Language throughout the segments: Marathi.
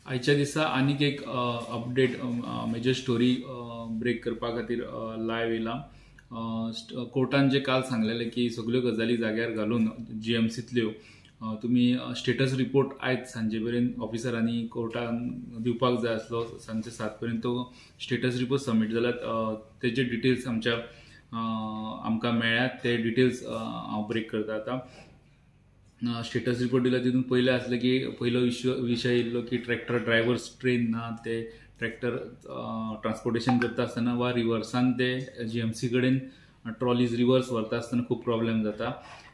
आयच्या दिसा आनीक एक अपडेट मेजर स्टोरी ब्रेक करपा खातीर लायव्ह येयला. कोर्टान जे काल सांगलेले की सगळ्यो गजाली जाग्यार घालून जीएमसींतल्यो तुमी स्टेटस रिपोर्ट आयज सांजे मेरेन ऑफिसरांनी कोर्टान दिवपाक जाय आसलो. सांजे 7 पर्यंत तो स्टेटस रिपोर्ट सबमीट जाल्यार तेजे डिटेल्स आमकां मेळ्ळ्यात. ते डिटेल्स हांव ब्रेक करता आतां. स्टेटस रिपोर्ट दिला तितून पयलें आसलें की पयलो विशय येयल्लो की ट्रॅक्टर ड्रायव्हर्स ट्रेन ना, ते ट्रॅक्टर ट्रान्सपोर्टेशन करता आसतना वा रिवर्सान ते जीएमसी कडेन ट्रॉलीज रिवर्स व्हरता आसतना खूब प्रॉब्लेम जाता.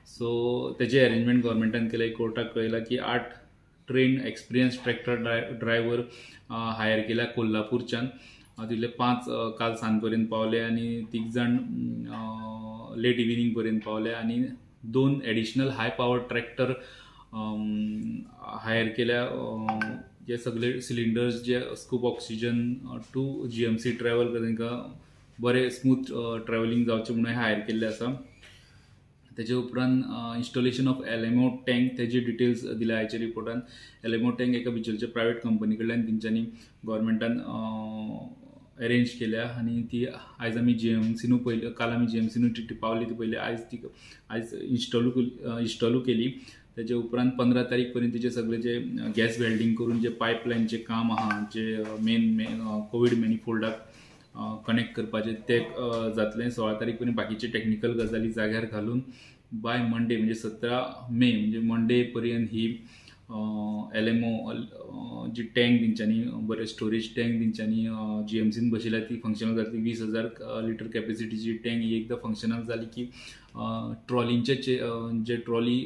सो तेजे अरेंजमेंट गव्हर्मेंटान केलें. कोर्टाक कळयलां की 8 train experience tractor driver hire केल्या कोल्हापूरच्यान. तितले 5 काल सांज पर्यंत पावले आनी 3 जाण लेट इव्हिनिंग पर्यंत पावले आनी 2 एडिशनल हाय पावर ट्रॅक्टर हायर केल्या. जे सगळे सिलिंडर्स जे scoop oxygen two GMC travel करता तांकां बरें स्मूथ ट्रॅव्हलिंग जावचें म्हणून हायर केल्ले आसा. तेजे उपरांत इन्स्टॉलेशन ऑफ एलएमओ टँक तेजे डिटेल्स दिल्या आयच्या रिपोर्टान. एलएमओ टँक एका बिचरच्या प्रायवेट कंपनी कडल्यान तेंच्यांनी गव्हर्मेंटान अरेंज केल्या आनी ती आयज आमी जीएमसीनू पयली. काल आमी जीएमसीनू ती पावली ती पयली. आयज इन्स्टॉलू केली. तेजे उपरांत 15 तारीख पर्यंत तिचे सगळे जे गॅस वेल्डिंग करून जे पायपलायनचे काम आहा, जे मेन कोवीड मॅनिफोल्डाक कनेक्ट करपाचे ते जातलें. 16 तारीख पर्यंत बाकीचे टेक्निकल गजाली जाग्यार घालून बाय मंडे म्हणजे 17 मे म्हणजे मंडे पर्यंत ही एलएमओ जी टँक तेंच्यांनी बरें स्टोरेज टँक तेंच्यांनी जीएमसीन बसयल्या ती फंक्शनल जातली. 20,000 लिटर कॅपेसिटीची टँक ही एकदां फंक्शनल जाली की ट्रॉलींचे जे ट्रॉली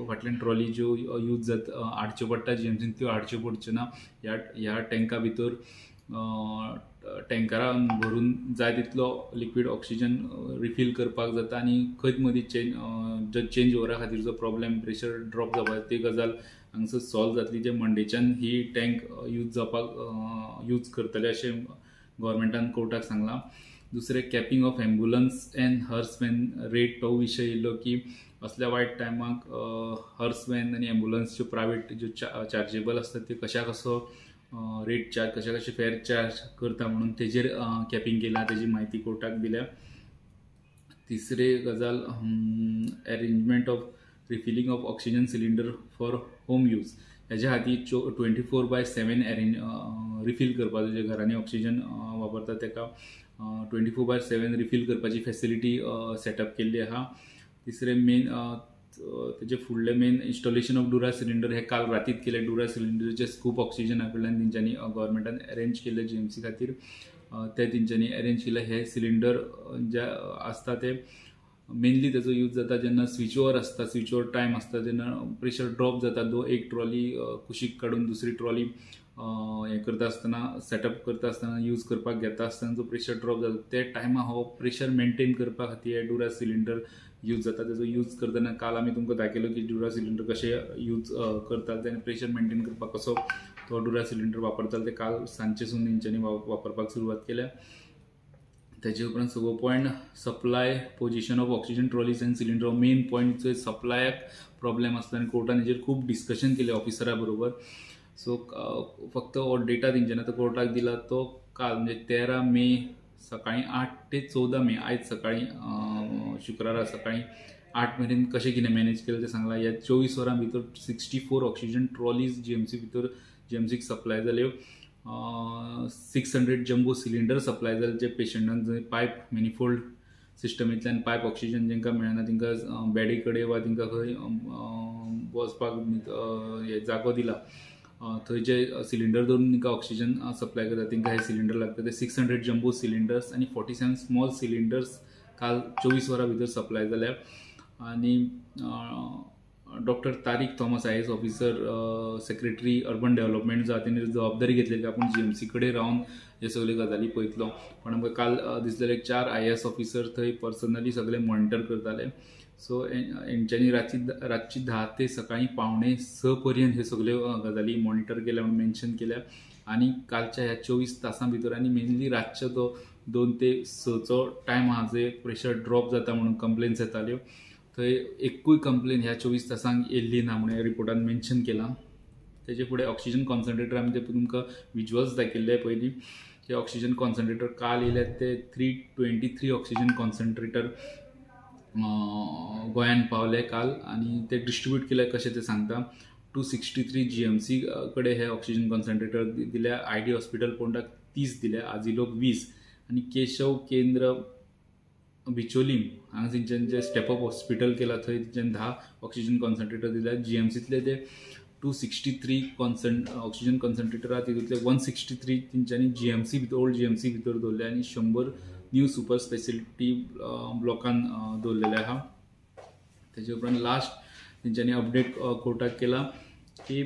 फाटल्यान ट्रॉली ज्यो यूज हाडच्यो पडटा जीएमसीन त्यो हाडच्यो पडच्यो ना. ह्या टँका भितर टँकरान भरून जाय तितलो लिक्वीड ऑक्सिजन रिफील करपाक जाता आनी खंयच मदीं चेंज ओवरा खातीर जो प्रॉब्लेम प्रेशर ड्रॉप जावपा ती गजाल हांगसर सॉल्व जातली. जे मंडेच्यान ही टँक यूज करतले अशें गव्हर्मेंटान कोर्टाक सांगलां. दुसरें capping of ambulance and hearse van rate तो विशय येयल्लो की असल्या वायट टायमाक हर्स वॅन आनी एम्ब्युलन्सच्यो प्रायवेट ज्यो चार्जेबल आसता त्यो कसो रेट चार्ज कशे फेअर चार्ज करता म्हणून तेजेर कॅपिंग केलां. तेजी म्हायती कोर्टाक दिल्या. तिसरी गजाल arrangement of refilling of oxygen cylinder for home use. हेज्या खातीर 24/7 रिफील करपाचो. जे घरांनी ऑक्सिजन वापरता ताका 24/7 रिफील करपाची फॅसिलिटी सेटअप केल्ली आहा. तिसरें मेन तेजे फुडले मेन इन्स्टॉलेशन ऑफ डुरा सिलिंडर हे काल रातीत केले. डुरा सिलिंडरचे स्कूप ऑक्सिजना कडल्यान तेंच्यांनी गव्हर्मेंटान अरेंज केले जीएमसी खातीर. ते तेंच्यांनी अरेंज केले. हे सिलिंडर जे आसता ते मेनली तेजो यूज जाता जेन्ना स्विच ओवर आसता, स्विच ओवर टायम आसता, जेन्ना प्रेशर ड्रॉप जाता. एक ट्रॉली कुशीक काडून दुसरी ट्रॉली हे करता आसतना सेटअप करता आसतना यूज करपाक घेता आसतना जो प्रेशर ड्रॉप जाता ते टायमा हो प्रेशर मेंटेन करपा खातीर हे डुरा सिलिंडर यूज जाता. तेजो यूज करतना काल आमी तुमकां दाखयलो की डुरा सिलिंडर कशे यूज करतात आनी प्रेशर मेंटेन करपाक कसो तो डुरा सिलिंडर वापरताले. ते काल सांजचेसून तेंच्यांनी वापरपाक सुरवात केल्या. तेजे उपरांत सगळो point supply position of oxygen trolleys end cylinder. Main point जो सप्लायाक प्रॉब्लेम आसता आनी कोर्टान हेजेर खूब डिस्कशन केलें ऑफिसरा बरोबर. सो फक्त हो डेटा तेंच्यानी आतां कोर्टाक दिला तो काल म्हणजे 13 मे सकाळी 8 ते 14 मे आयज सकाळी शुक्रारा सकाळी 8 मेरेन कशें कितें मॅनेज केलें तें सांगलां. ह्या 24 वरां भितर 64 ऑक्सिजन ट्रॉलीज जीएमसी भितर जीएमसीक सप्लाय जाल्यो. 600 जम्बो सिलिंडर सप्लाय जाले जे पेशंटांक जंय पायप मॅनिफोल्ड सिस्टमींतल्यान पायप ऑक्सिजन जेंकां मेळना तांकां बॅडी कडेन वा तांकां खंय वचपाक जागो दिला थंय जे सिलिंडर दवरून तांकां ऑक्सिजन सप्लाय करता तांकां हे सिलिंडर लागता. ते 600 जम्बो सिलिंडर्स आनी 47 स्मॉल सिलिंडर्स काल 24 वरां भितर सप्लाय जाल्या. आनी doctor Tariq Thomas IAS officer secretary urban development जो तेणी जबाबदारी घेतली की आपूण जीएमसी कडेन रावन हे सगळे गजाली पळयतलो. पण आमकां काल दिसलेले 4 IAS ऑफिसर थंय पर्सनली सगळे मॉनिटर करताले. सो हेंच्यांनी रातची 10 ते सकाळी 5:45 पर्यंत हे सगळे गजाली मॉनिटर केल्या म्हणून मेन्शन केल्या. आनी कालच्या ह्या 24 तासां भितर आनी मेनली रातचो तो 2 ते 6 टायम आहा जे प्रेशर ड्रॉप जाता म्हणून कंप्लेन्स येताल्यो. थंय एकूय कंप्लेन ह्या 24 तासांक येयल्ली ना म्हणून रिपोर्टान मेन्शन केलां. तेजे फुडें ऑक्सिजन कॉन्सन्ट्रेटर आमी ते तुमकां विज्युअल्स दाखयल्ले पयलीं. ते ऑक्सिजन कॉन्सन्ट्रेटर काल येयले ते 323 ऑक्सिजन कॉन्सन्ट्रेटर गोंयान पावले काल, आणि ते डिस्ट्रीब्यूट केले कशें ते सांगता. 263 GMC कडे हे ऑक्सिजन कॉन्सन्ट्रेटर दिल्या. ID हॉस्पिटल पोंडाक 30 दिले, आजिलोक 20, आणि केशव केंद्र बिचोलीम हांगा तेंच्यानी जे स्टेप अप हॉस्पिटल केला थंय तेंच्यानी 10 ऑक्सिजन कॉन्सन्ट्रेटर दिल्या. GMCतले ते 263 ऑक्सिजन कॉन्सन्ट्रेटर आहा, तितूंतले 163 तेंच्यांनी GMC भितर, ओल्ड GMC भितर दवरले, आणि 100 न्यू सुपर स्पेशलिटी ब्लॉकान दवरलेले आहा. तेजे उपरांत लास्ट तेंच्यांनी अपडेट कोर्टाक केला की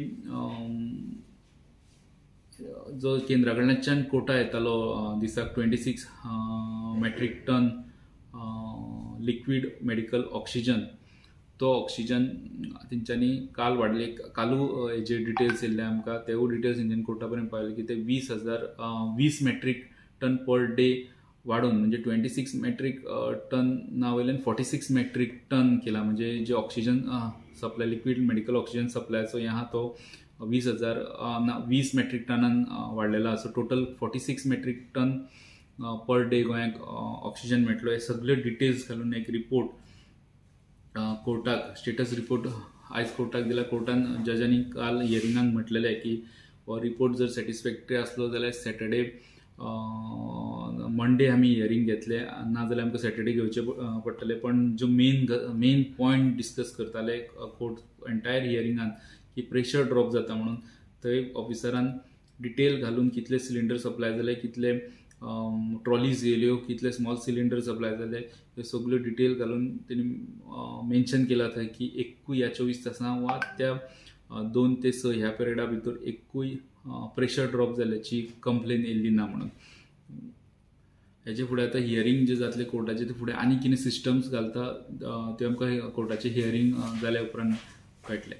जो केंद्रा कडल्यान कोटा येतालो दिसाक 26 metric ton liquid medical oxygen, तो ऑक्सिजन तेंच्यांनी काल वाडले. कालू हेजे डिटेल्स येयल्ले आमकां, तेवूय डिटेल्स तेंच्यांनी कोर्टा पर्यंत पावले की ते 20 मेट्रीक टन पर डे वाडून, म्हणजे 26 मेट्रीक टन ना वयल्यान 46 मेट्रीक टन केला. म्हणजे जे oxygen supply, liquid medical oxygen सप्लायचो हे आहा तो 20 मेट्रीक टनान वाडलेला. So total 46 metric ton per day गोंयाक ऑक्सिजन मेळटलो. हे सगळे डिटेल्स घालून एक रिपोर्ट कोर्टाक, स्टेटस रिपोर्ट आयज कोर्टाक दिला. कोर्टान जजांनी काल हियरिंगाक म्हटलेले की हो रिपोर्ट जर सॅटिस्फॅक्टरी आसलो जाल्यार सॅटर्डे मंडे आमी हियरिंग घेतले, नाजाल्यार आमकां सॅटर्डे घेवचे पडटले. पण जो मेन पॉयंट डिस्कस करताले कोर्ट एंटायर हियरिंगान की प्रेशर ड्रॉप जाता म्हणून, थंय ऑफिसरान डिटेल घालून कितले सिलिंडर सप्लाय जाले, कितले ट्रॉलीज येयल्यो, कितले स्मॉल सिलिंडर सप्लाय जाले, हे सगळ्यो डिटेल घालून तेणी मेन्शन केला थंय की एकूय ह्या 24 तासां वा त्या 2 ते 6 ह्या पिरियडा भितर एकूय प्रेशर ड्रॉप जाल्याची कंप्लेन येयल्ली ना म्हणून. हेजे फुडें आतां हियरिंग जे जातले कोर्टाचे, ते फुडें आनी कितें सिस्टम्स घालता ते आमकां कोर्टाचे हियरिंग जाल्या उपरांत कळटलें.